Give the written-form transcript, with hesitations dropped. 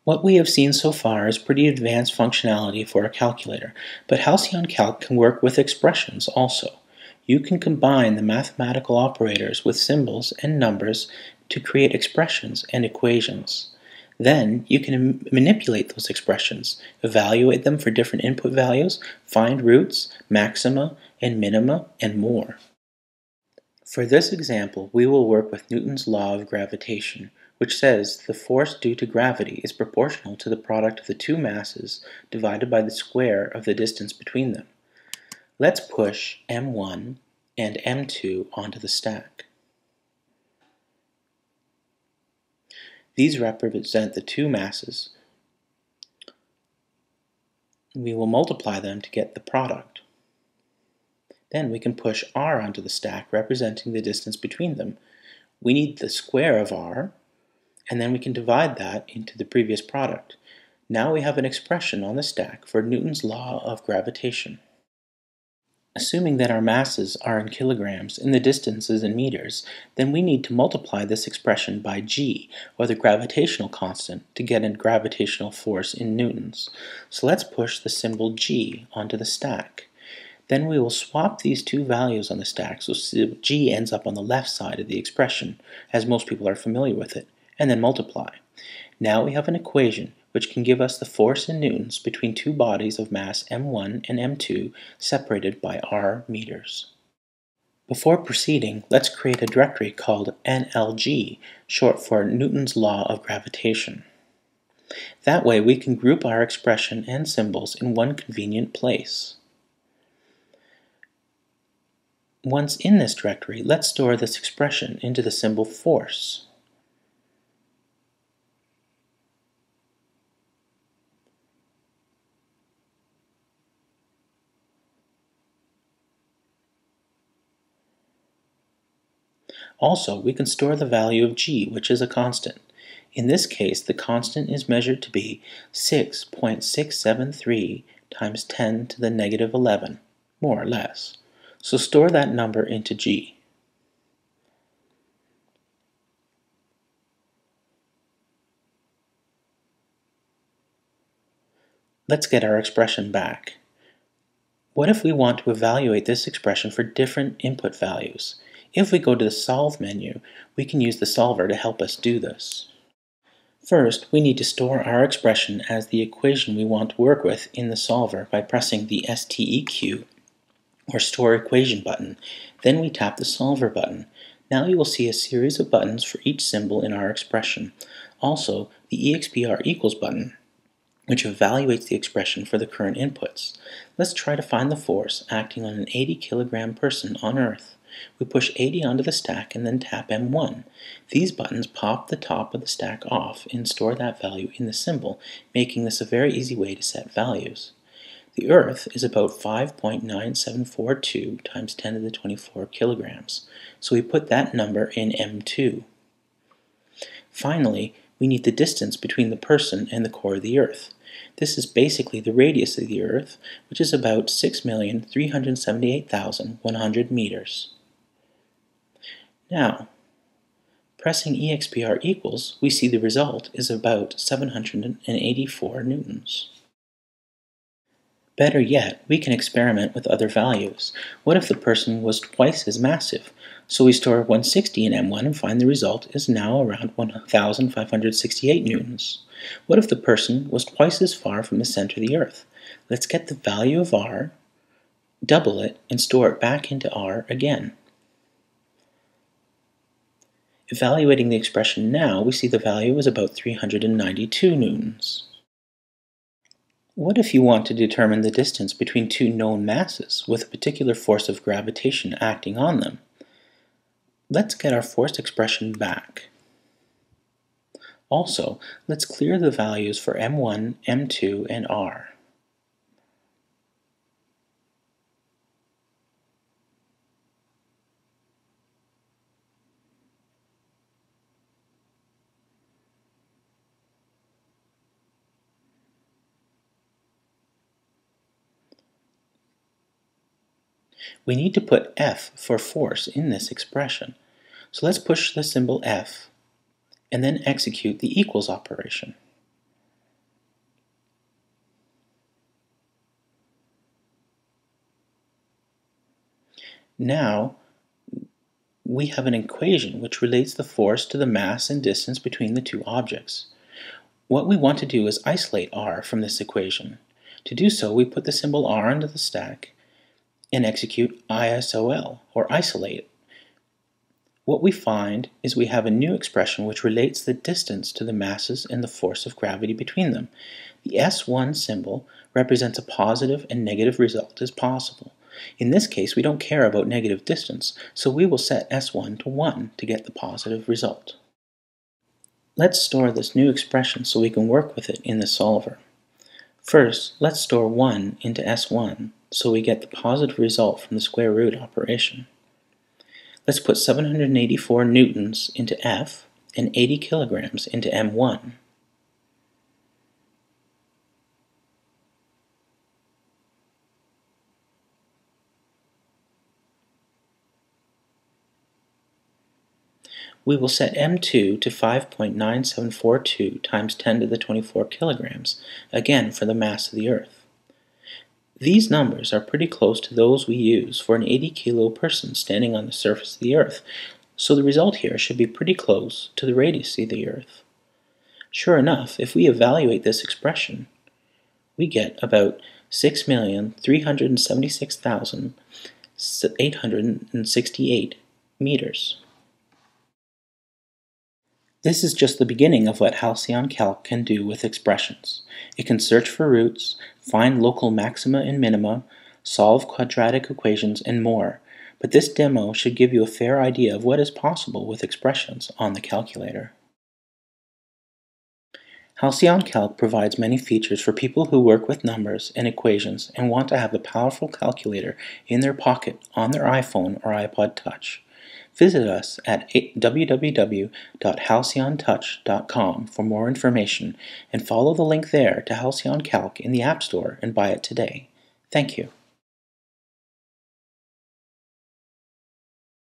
What we have seen so far is pretty advanced functionality for a calculator, but Halcyon Calc can work with expressions also. You can combine the mathematical operators with symbols and numbers to create expressions and equations. Then you can manipulate those expressions, evaluate them for different input values, find roots, maxima, and minima, and more. For this example, we will work with Newton's law of gravitation, which says the force due to gravity is proportional to the product of the two masses divided by the square of the distance between them. Let's push m1 and m2 onto the stack. These represent the two masses. We will multiply them to get the product. Then we can push r onto the stack, representing the distance between them. We need the square of r, and then we can divide that into the previous product. Now we have an expression on the stack for Newton's law of gravitation. Assuming that our masses are in kilograms and the distances in meters, then we need to multiply this expression by g, or the gravitational constant, to get a gravitational force in newtons. So let's push the symbol g onto the stack. Then we will swap these two values on the stack so g ends up on the left side of the expression, as most people are familiar with it, and then multiply. Now we have an equation which can give us the force in newtons between two bodies of mass m1 and m2 separated by r meters. Before proceeding, let's create a directory called NLG, short for Newton's law of gravitation. That way we can group our expression and symbols in one convenient place. Once in this directory, let's store this expression into the symbol force. Also, we can store the value of g, which is a constant. In this case, the constant is measured to be 6.673 times 10 to the negative 11, more or less. So store that number into g. Let's get our expression back. What if we want to evaluate this expression for different input values? If we go to the Solve menu, we can use the solver to help us do this. First, we need to store our expression as the equation we want to work with in the solver by pressing the STEQ or Store Equation button. Then we tap the Solver button. Now you will see a series of buttons for each symbol in our expression. Also, the EXPR equals button, which evaluates the expression for the current inputs. Let's try to find the force acting on an 80 kilogram person on Earth. We push 80 onto the stack and then tap M1. These buttons pop the top of the stack off and store that value in the symbol, making this a very easy way to set values. The Earth is about 5.9742 times 10 to the 24 kilograms, so we put that number in M2. Finally, we need the distance between the person and the core of the Earth. This is basically the radius of the Earth, which is about 6,378,100 meters. Now, pressing EXPR equals, we see the result is about 784 newtons. Better yet, we can experiment with other values. What if the person was twice as massive? So we store 160 in M1 and find the result is now around 1,568 newtons. What if the person was twice as far from the center of the Earth? Let's get the value of r, double it, and store it back into r again. Evaluating the expression now, we see the value is about 392 newtons. What if you want to determine the distance between two known masses with a particular force of gravitation acting on them? Let's get our force expression back. Also, let's clear the values for M1, M2, and R. We need to put F for force in this expression. So let's push the symbol F and then execute the equals operation. Now we have an equation which relates the force to the mass and distance between the two objects. What we want to do is isolate r from this equation. To do so, we put the symbol r into the stack and execute ISOL, or isolate. What we find is we have a new expression which relates the distance to the masses and the force of gravity between them. The S1 symbol represents a positive and negative result as possible. In this case, we don't care about negative distance, so we will set S1 to 1 to get the positive result. Let's store this new expression so we can work with it in the solver. First, let's store 1 into S1 so we get the positive result from the square root operation. Let's put 784 newtons into F and 80 kilograms into M1. We will set M2 to 5.9742 times 10 to the 24 kilograms, again for the mass of the Earth. These numbers are pretty close to those we use for an 80 kilo person standing on the surface of the Earth, so the result here should be pretty close to the radius of the Earth. Sure enough, if we evaluate this expression, we get about 6,376,868 meters. This is just the beginning of what Halcyon Calc can do with expressions. It can search for roots, find local maxima and minima, solve quadratic equations, and more. But this demo should give you a fair idea of what is possible with expressions on the calculator. Halcyon Calc provides many features for people who work with numbers and equations and want to have a powerful calculator in their pocket on their iPhone or iPod Touch. Visit us at www.halcyontouch.com for more information and follow the link there to Halcyon Calc in the App Store and buy it today. Thank you.